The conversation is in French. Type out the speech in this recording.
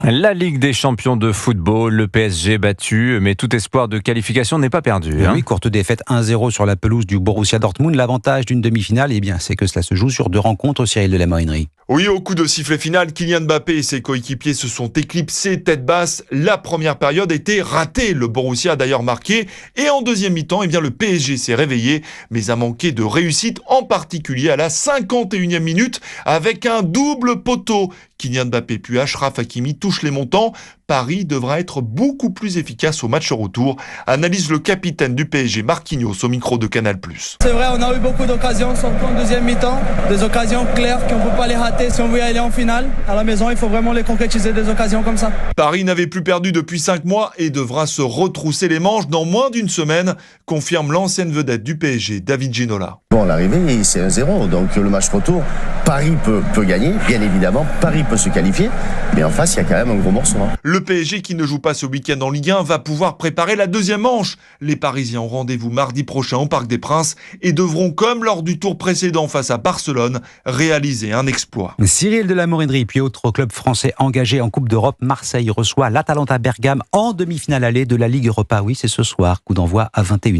La Ligue des champions de football, le PSG battu, mais tout espoir de qualification n'est pas perdu. Oui, courte défaite 1-0 sur la pelouse du Borussia Dortmund. L'avantage d'une demi-finale, c'est que cela se joue sur 2 rencontres, Cyril de la Morinerie. Oui, au coup de sifflet final, Kylian Mbappé et ses coéquipiers se sont éclipsés tête basse. La première période était ratée. Le Borussia a d'ailleurs marqué. Et en deuxième mi-temps, le PSG s'est réveillé, mais a manqué de réussite, en particulier à la 51e minute, avec un double poteau. Kylian Mbappé puis Achraf Hakimi touchent les montants. Paris devra être beaucoup plus efficace au match retour, analyse le capitaine du PSG Marquinhos au micro de Canal+. C'est vrai, on a eu beaucoup d'occasions, surtout en deuxième mi-temps, des occasions claires qu'on ne peut pas les rater si on veut aller en finale. À la maison, il faut vraiment les concrétiser, des occasions comme ça. Paris n'avait plus perdu depuis 5 mois et devra se retrousser les manches dans moins d'une semaine, confirme l'ancienne vedette du PSG, David Ginola. Bon, l'arrivée, c'est 1-0, donc le match retour, Paris peut gagner, bien évidemment, Paris peut se qualifier, mais en face, il y a quand même un gros morceau. Le PSG, qui ne joue pas ce week-end en Ligue 1, va pouvoir préparer la deuxième manche. Les Parisiens ont rendez-vous mardi prochain au Parc des Princes et devront, comme lors du tour précédent face à Barcelone, réaliser un exploit. Cyril de la Morinerie, puis autre club français engagé en Coupe d'Europe, Marseille reçoit l'Atalanta Bergame en demi-finale allée de la Ligue Europa. Oui, c'est ce soir, coup d'envoi à 21h.